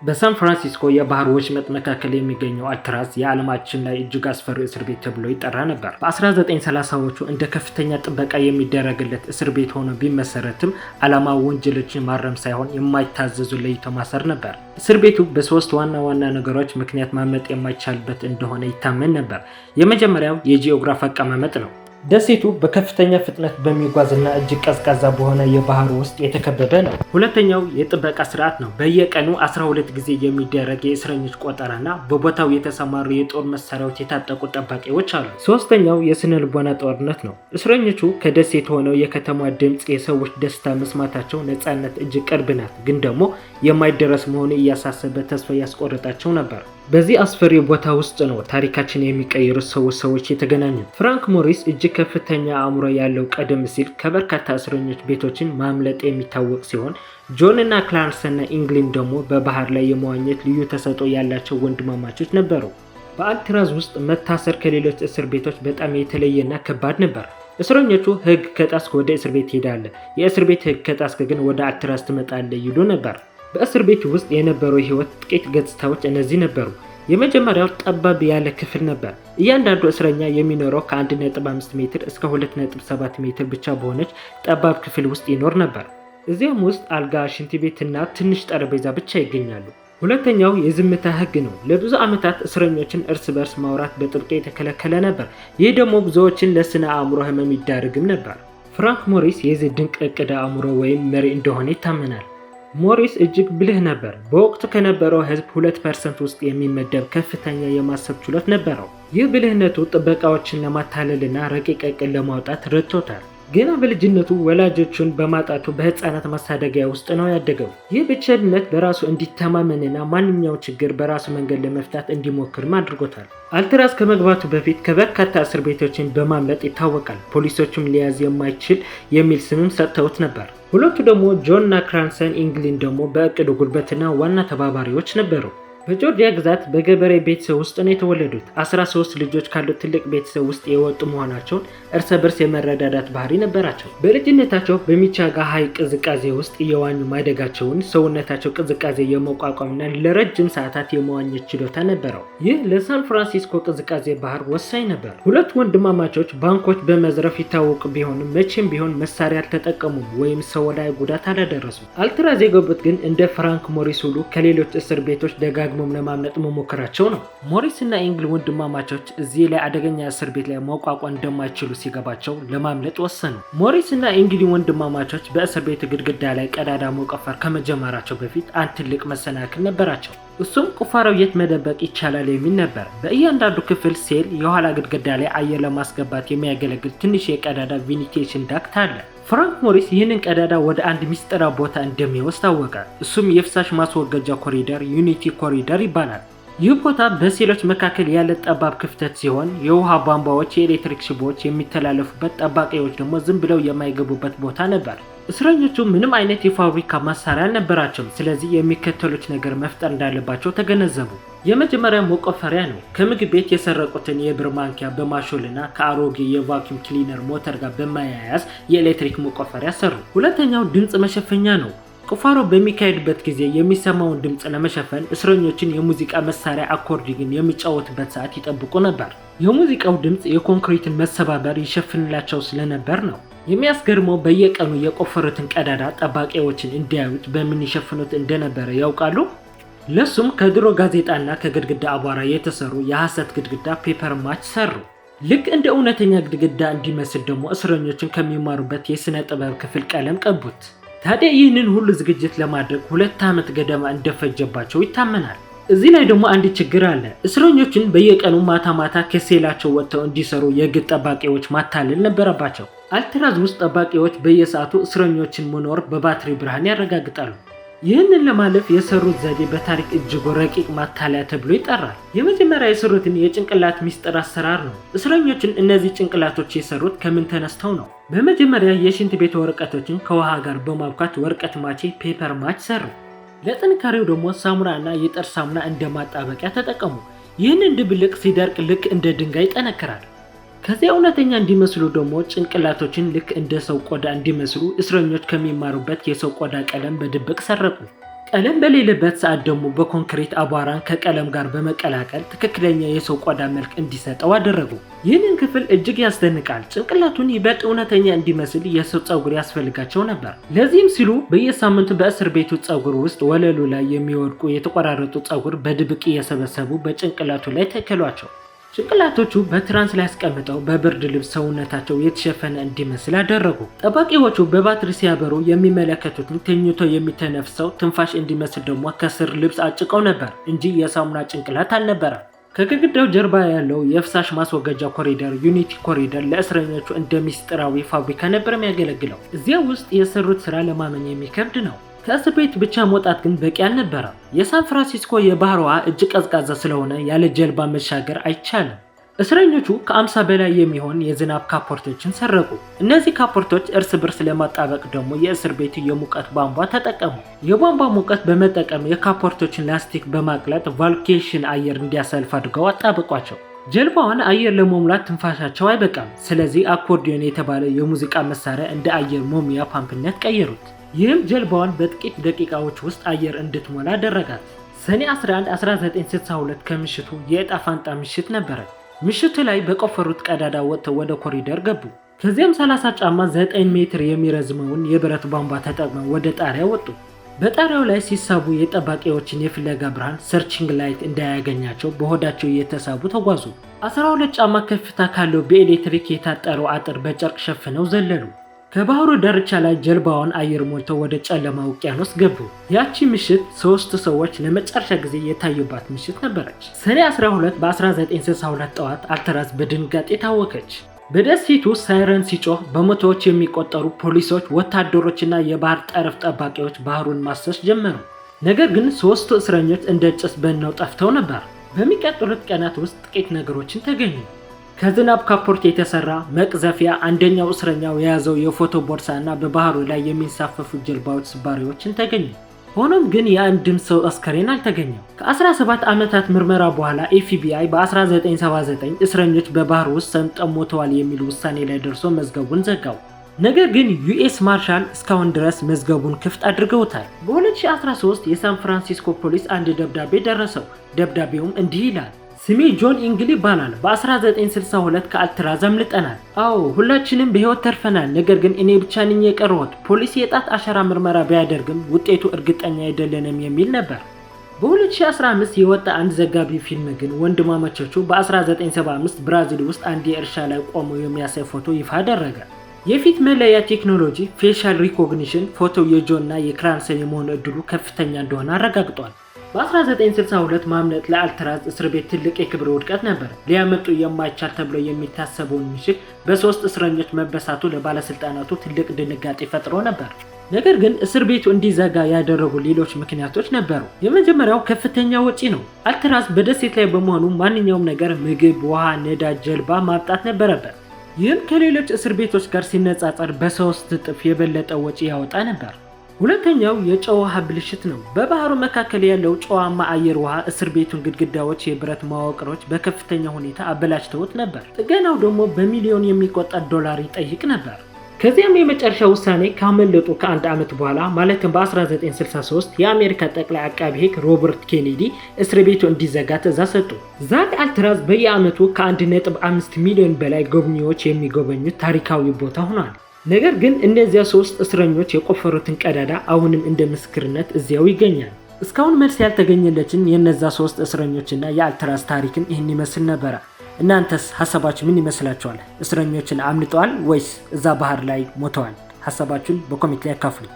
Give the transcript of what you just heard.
በሳን ፍራንሲስኮ የባህር ወሽመጥ መካከል የሚገኘው አልትራዝ የዓለማችን ላይ እጅግ አስፈሪ እስር ቤት ተብሎ ይጠራ ነበር። በ1930ዎቹ እንደ ከፍተኛ ጥበቃ የሚደረግለት እስር ቤት ሆኖ ቢመሰረትም ዓላማው ወንጀሎችን ማረም ሳይሆን የማይታዘዙ ለይቶ ማሰር ነበር። እስር ቤቱ በሶስት ዋና ነገሮች ምክንያት ማመጥ የማይቻልበት እንደሆነ ይታመን ነበር። የመጀመሪያው የጂኦግራፊ አቀማመጥ ነው። ደሴቱ በከፍተኛ ፍጥነት በሚጓዝና እጅግ ቀዝቃዛ በሆነ የባህር ውስጥ የተከበበ ነው። ሁለተኛው የጥበቃ ስርዓት ነው። በየቀኑ 12 ጊዜ የሚደረግ የእስረኞች ቆጠራና በቦታው የተሰማሩ የጦር መሳሪያዎች የታጠቁ ጠባቂዎች አሉ። ሶስተኛው የስነ ልቦና ጦርነት ነው። እስረኞቹ ከደሴት ሆነው የከተማ ድምፅ፣ የሰዎች ደስታ መስማታቸው ነፃነት እጅግ ቅርብ ናት፣ ግን ደግሞ የማይደረስ መሆኑ እያሳሰበ ተስፋ ያስቆርጣቸው ነበር። በዚህ አስፈሪ ቦታ ውስጥ ነው ታሪካችን የሚቀይሩ ሰዎች የተገናኙት። ፍራንክ ሞሪስ እጅግ ከፍተኛ አእምሮ ያለው ቀደም ሲል ከበርካታ እስረኞች ቤቶችን ማምለጥ የሚታወቅ ሲሆን ጆን እና ክላረንስ እና ኢንግሊን ደግሞ በባህር ላይ የመዋኘት ልዩ ተሰጥኦ ያላቸው ወንድማማቾች ነበሩ። በአልትራዝ ውስጥ መታሰር ከሌሎች እስር ቤቶች በጣም የተለየና ከባድ ነበር። እስረኞቹ ህግ ከጣስክ ወደ እስር ቤት ሄዳለህ፣ የእስር ቤት ህግ ከጣስክ ግን ወደ አልትራዝ ትመጣለህ ይሉ ነበር። በእስር ቤት ውስጥ የነበረው ህይወት ጥቂት ገጽታዎች እነዚህ ነበሩ። የመጀመሪያው ጠባብ ያለ ክፍል ነበር። እያንዳንዱ እስረኛ የሚኖረው ከ1.5 ሜትር እስከ 2.7 ሜትር ብቻ በሆነች ጠባብ ክፍል ውስጥ ይኖር ነበር። እዚያም ውስጥ አልጋ፣ ሽንት ቤትና ትንሽ ጠረጴዛ ብቻ ይገኛሉ። ሁለተኛው የዝምታ ህግ ነው። ለብዙ ዓመታት እስረኞችን እርስ በርስ ማውራት በጥብቅ የተከለከለ ነበር። ይህ ደግሞ ብዙዎችን ለስነ አእምሮ ህመም ይዳርግም ነበር። ፍራንክ ሞሪስ የዚህ ድንቅ እቅድ አእምሮ ወይም መሪ እንደሆነ ይታመናል። ሞሪስ እጅግ ብልህ ነበር። በወቅቱ ከነበረው ህዝብ 2% ውስጥ የሚመደብ ከፍተኛ የማሰብ ችሎታ ነበረው። ይህ ብልህነቱ ጥበቃዎችን ለማታለልና ረቂቅ እቅድ ለማውጣት ረድቶታል። ገና በልጅነቱ ወላጆቹን በማጣቱ በህፃናት ማሳደጊያ ውስጥ ነው ያደገው። ይህ ብቸኝነት በራሱ እንዲተማመንና ማንኛውም ችግር በራሱ መንገድ ለመፍታት እንዲሞክርም አድርጎታል። አልትራዝ ከመግባቱ በፊት ከበርካታ እስር ቤቶችን በማምለጥ ይታወቃል። ፖሊሶቹም ሊያዝ የማይችል የሚል ስምም ሰጥተውት ነበር። ሁለቱ ደግሞ ጆን እና ክላረንስ ኢንግሊን ደግሞ በእቅዱ ጉልበትና ዋና ተባባሪዎች ነበሩ። በጆርጂያ ግዛት በገበሬ ቤተሰብ ውስጥ ነው የተወለዱት። 13 ልጆች ካሉት ትልቅ ቤተሰብ ውስጥ የወጡ መሆናቸውን እርስ በርስ የመረዳዳት ባህሪ ነበራቸው። በልጅነታቸው በሚቺጋን ሐይቅ ቅዝቃዜ ውስጥ እየዋኙ ማደጋቸውን ሰውነታቸው ቅዝቃዜ የመቋቋምና ለረጅም ሰዓታት የመዋኘት ችሎታ ነበረው። ይህ ለሳን ፍራንሲስኮ ቅዝቃዜ ባህር ወሳኝ ነበር። ሁለት ወንድማማቾች ባንኮች በመዝረፍ ይታወቁ ቢሆንም መቼም ቢሆን መሳሪያ አልተጠቀሙም ወይም ሰው ላይ ጉዳት አላደረሱም። አልትራዝ የገቡት ግን እንደ ፍራንክ ሞሪስ ሁሉ ከሌሎች እስር ቤቶች ደጋግመው ለማምለጥ መሞከራቸው ነው። ሞሪስ እና ኢንግል ወንድማማቾች እዚህ ላይ አደገኛ እስር ቤት ላይ መቋቋም እንደማይችሉ ሲገባቸው ለማምለጥ ወሰኑ። ሞሪስ እና ኢንግል ወንድማማቾች በእስር ቤት ግድግዳ ላይ ቀዳዳ መቆፈር ከመጀመራቸው በፊት አንድ ትልቅ መሰናክል ነበራቸው። እሱም ቁፋሮው የት መደበቅ ይቻላል የሚል ነበር። በእያንዳንዱ ክፍል ሴል የኋላ ግድግዳ ላይ አየር ለማስገባት የሚያገለግል ትንሽ የቀዳዳ ቬንቲሌሽን ዳክት አለ። ፍራንክ ሞሪስ ይህንን ቀዳዳ ወደ አንድ ሚስጥራዊ ቦታ እንደሚወስድ ታወቀ። እሱም የፍሳሽ ማስወገጃ ኮሪደር ዩኒቲ ኮሪደር ይባላል። ይህ ቦታ በሴሎች መካከል ያለ ጠባብ ክፍተት ሲሆን የውሃ ቧንቧዎች፣ የኤሌክትሪክ ሽቦዎች የሚተላለፉበት፣ ጠባቂዎች ደግሞ ዝም ብለው የማይገቡበት ቦታ ነበር። እስረኞቹ ምንም አይነት የፋብሪካ መሳሪያ አልነበራቸውም። ስለዚህ የሚከተሉት ነገር መፍጠር እንዳለባቸው ተገነዘቡ። የመጀመሪያ መቆፈሪያ ነው። ከምግብ ቤት የሰረቁትን የብር ማንኪያ በማሾልና ከአሮጌ የቫኪዩም ክሊነር ሞተር ጋር በማያያዝ የኤሌክትሪክ መቆፈሪያ ሰሩ። ሁለተኛው ድምፅ መሸፈኛ ነው። ቁፋሮ በሚካሄድበት ጊዜ የሚሰማውን ድምፅ ለመሸፈን እስረኞችን የሙዚቃ መሳሪያ አኮርዲዮን የሚጫወቱበት ሰዓት ይጠብቁ ነበር። የሙዚቃው ድምፅ የኮንክሪትን መሰባበር ይሸፍንላቸው ስለነበር ነው። የሚያስገርመው በየቀኑ የቆፈሩትን ቀዳዳ ጠባቂዎችን እንዲያዩት በምን ይሸፍኑት እንደነበረ ያውቃሉ? ለሱም ከድሮ ጋዜጣና ከግድግዳ አቧራ የተሰሩ የሐሰት ግድግዳ ፔፐር ማች ሰሩ። ልክ እንደ እውነተኛ ግድግዳ እንዲመስል ደግሞ እስረኞችን ከሚማሩበት የሥነ ጥበብ ክፍል ቀለም ቀቡት። ታዲያ ይህንን ሁሉ ዝግጅት ለማድረግ 2 ዓመት ገደማ እንደፈጀባቸው ይታመናል። እዚህ ላይ ደግሞ አንድ ችግር አለ። እስረኞችን በየቀኑ ማታ ከሴላቸው ወጥተው እንዲሰሩ የግድ ጠባቂዎች ማታለል ነበረባቸው። አልትራዝ ውስጥ ጠባቂዎች በየሰዓቱ እስረኞችን መኖር በባትሪ ብርሃን ያረጋግጣሉ። ይህንን ለማለፍ የሰሩት ዘዴ በታሪክ እጅግ ረቂቅ ማታለያ ተብሎ ይጠራል። የመጀመሪያ የሰሩትን የጭንቅላት ሚስጥር አሰራር ነው። እስረኞችን እነዚህ ጭንቅላቶች የሰሩት ከምን ተነስተው ነው? በመጀመሪያ የሽንት ቤት ወረቀቶችን ከውሃ ጋር በማብካት ወረቀት ማቼ ፔፐር ማች ሰሩ። ለጥንካሬው ደግሞ ሳሙና እና የጥርስ ሳሙና እንደ ማጣበቂያ ተጠቀሙ። ይህንን ድብልቅ ሲደርቅ ልክ እንደ ድንጋይ ይጠነክራል። ከዚያ እውነተኛ እንዲመስሉ ደግሞ ጭንቅላቶችን ልክ እንደ ሰው ቆዳ እንዲመስሉ እስረኞች ከሚማሩበት የሰው ቆዳ ቀለም በድብቅ ሰረቁ። ቀለም በሌለበት ሰዓት ደግሞ በኮንክሪት አቧራን ከቀለም ጋር በመቀላቀል ትክክለኛ የሰው ቆዳ መልክ እንዲሰጠው አደረጉ። ይህንን ክፍል እጅግ ያስደንቃል። ጭንቅላቱን ይበልጥ እውነተኛ እንዲመስል የሰው ፀጉር ያስፈልጋቸው ነበር። ለዚህም ሲሉ በየሳምንቱ በእስር ቤቱ ፀጉር ውስጥ ወለሉ ላይ የሚወድቁ የተቆራረጡ ፀጉር በድብቅ እየሰበሰቡ በጭንቅላቱ ላይ ተከሏቸው። ጭንቅላቶቹ በትራንስ ላይ አስቀምጠው በብርድ ልብስ ሰውነታቸው የተሸፈነ እንዲመስል አደረጉ። ጠባቂዎቹ በባትሪ ሲያበሩ የሚመለከቱትን ተኝቶ የሚተነፍሰው ትንፋሽ እንዲመስል ደግሞ ከስር ልብስ አጭቀው ነበር እንጂ የሳሙና ጭንቅላት አልነበረም። ከግድግዳው ጀርባ ያለው የፍሳሽ ማስወገጃ ኮሪደር ዩኒቲ ኮሪደር ለእስረኞቹ እንደ ሚስጥራዊ ፋብሪካ ነበር የሚያገለግለው። እዚያ ውስጥ የሰሩት ስራ ለማመን የሚከብድ ነው። ከእስር ቤት ብቻ መውጣት ግን በቂ አልነበረም። የሳን ፍራንሲስኮ የባህር ውሃ እጅግ ቀዝቃዛ ስለሆነ ያለ ጀልባ መሻገር አይቻልም። እስረኞቹ ከ50 በላይ የሚሆን የዝናብ ካፖርቶችን ሰረቁ። እነዚህ ካፖርቶች እርስ በርስ ለማጣበቅ ደግሞ የእስር ቤቱ የሙቀት ቧንቧ ተጠቀሙ። የቧንቧ ሙቀት በመጠቀም የካፖርቶችን ላስቲክ በማቅለጥ ቫልኬሽን አየር እንዲያሳልፍ አድርገው አጣበቋቸው። ጀልባዋን አየር ለመሙላት ትንፋሻቸው አይበቃም። ስለዚህ አኮርዲዮን የተባለ የሙዚቃ መሳሪያ እንደ አየር መሙያ ፓምፕነት ቀየሩት። ይህም ጀልባዋን በጥቂት ደቂቃዎች ውስጥ አየር እንድትሞላ አደረጋት። ሰኔ 11 1962 ከምሽቱ የዕጣ ፋንታ ምሽት ነበረ። ምሽቱ ላይ በቆፈሩት ቀዳዳ ወጥተው ወደ ኮሪደር ገቡ። ከዚያም 30 ጫማ 9 ሜትር የሚረዝመውን የብረት ቧንቧ ተጠቅመው ወደ ጣሪያ ወጡ። በጣሪያው ላይ ሲሳቡ የጠባቂዎችን የፍለጋ ብርሃን ሰርቺንግ ላይት እንዳያገኛቸው በሆዳቸው እየተሳቡ ተጓዙ። 12 ጫማ ከፍታ ካለው በኤሌክትሪክ የታጠረው አጥር በጨርቅ ሸፍነው ዘለሉ። ከባህሩ ዳርቻ ላይ ጀልባዋን አየር ሞልተው ወደ ጨለማ ውቅያኖስ ገቡ። ያቺ ምሽት 3 ሰዎች ለመጨረሻ ጊዜ የታዩባት ምሽት ነበረች። ሰኔ 12 በ1962 ጠዋት አልትራዝ በድንጋጤ ታወከች። በደሴቱ ሳይረን ሲጮህ በመቶዎች የሚቆጠሩ ፖሊሶች፣ ወታደሮችና የባህር ጠረፍ ጠባቂዎች ባህሩን ማሰስ ጀመሩ። ነገር ግን 3ቱ እስረኞች እንደ ጭስ በነው ጠፍተው ነበር። በሚቀጥሉት ቀናት ውስጥ ጥቂት ነገሮችን ተገኙ። ከዝናብ ካፖርት የተሰራ መቅዘፊያ፣ አንደኛው እስረኛው የያዘው የፎቶ ቦርሳ እና በባህሩ ላይ የሚንሳፈፉ ጀልባዎች ስባሪዎችን ተገኙ። ሆኖም ግን የአንድም ሰው አስከሬን አልተገኘም። ከ17 ዓመታት ምርመራ በኋላ ኤፍቢአይ በ1979 እስረኞች በባህር ውስጥ ሰምጠው ሞተዋል የሚል ውሳኔ ላይ ደርሶ መዝገቡን ዘጋው። ነገር ግን ዩኤስ ማርሻል እስካሁን ድረስ መዝገቡን ክፍት አድርገውታል። በ2013 የሳን ፍራንሲስኮ ፖሊስ አንድ ደብዳቤ ደረሰው። ደብዳቤውም እንዲህ ይላል: ስሜ ጆን ኢንግል ይባላል። በ1962 ከአልትራዝ አምልጠናል። አዎ ሁላችንም በህይወት ተርፈናል። ነገር ግን እኔ ብቻ ነኝ የቀረሁት። ፖሊስ የጣት አሻራ ምርመራ ቢያደርግም ውጤቱ እርግጠኛ አይደለንም የሚል ነበር። በ2015 የወጣ አንድ ዘጋቢ ፊልም ግን ወንድማማቾቹ በ1975 ብራዚል ውስጥ አንድ የእርሻ ላይ ቆመው የሚያሳይ ፎቶ ይፋ አደረገ። የፊት መለያ ቴክኖሎጂ ፌሻል ሪኮግኒሽን ፎቶ የጆን እና የክራንሰን የመሆን እድሉ ከፍተኛ እንደሆነ አረጋግጧል። በ1962 ማምለጥ ለአልትራዝ እስር ቤት ትልቅ የክብር ውድቀት ነበር። ሊያመልጡ የማይቻል ተብሎ የሚታሰበውን ምሽግ በ3 እስረኞች መበሳቱ ለባለስልጣናቱ ትልቅ ድንጋጤ ፈጥሮ ነበር። ነገር ግን እስር ቤቱ እንዲዘጋ ያደረጉ ሌሎች ምክንያቶች ነበሩ። የመጀመሪያው ከፍተኛ ወጪ ነው። አልትራዝ በደሴት ላይ በመሆኑ ማንኛውም ነገር ምግብ፣ ውሃ፣ ነዳጅ፣ ጀልባ ማምጣት ነበረበት። ይህም ከሌሎች እስር ቤቶች ጋር ሲነጻጸር በ3 እጥፍ የበለጠ ወጪ ያወጣ ነበር። ሁለተኛው የጨው ውሃ ብልሽት ነው። በባህሩ መካከል ያለው ጨዋማ አየር ውሃ እስር ቤቱን ግድግዳዎች፣ የብረት መዋቅሮች በከፍተኛ ሁኔታ አበላሽተውት ነበር። ጥገናው ደግሞ በሚሊዮን የሚቆጠር ዶላር ይጠይቅ ነበር። ከዚያም የመጨረሻ ውሳኔ ካመለጡ ከአንድ ዓመት በኋላ ማለትም በ1963 የአሜሪካ ጠቅላይ አቃቢ ሕግ ሮበርት ኬኔዲ እስር ቤቱ እንዲዘጋ ትዕዛዝ ሰጡ። ዛሬ አልትራዝ በየዓመቱ ከ1.5 ሚሊዮን በላይ ጎብኚዎች የሚጎበኙት ታሪካዊ ቦታ ሆኗል። ነገር ግን እነዚያ 3 እስረኞች የቆፈሩትን ቀዳዳ አሁንም እንደ ምስክርነት እዚያው ይገኛል። እስካሁን መልስ ያልተገኘለችን የነዛ 3 እስረኞችና የአልትራዝ ታሪክን ይህን ይመስል ነበረ። እናንተስ ሀሳባችሁ ምን ይመስላችኋል? እስረኞችን አምልጠዋል ወይስ እዛ ባህር ላይ ሞተዋል? ሀሳባችሁን በኮሜንት ላይ አካፍሉ።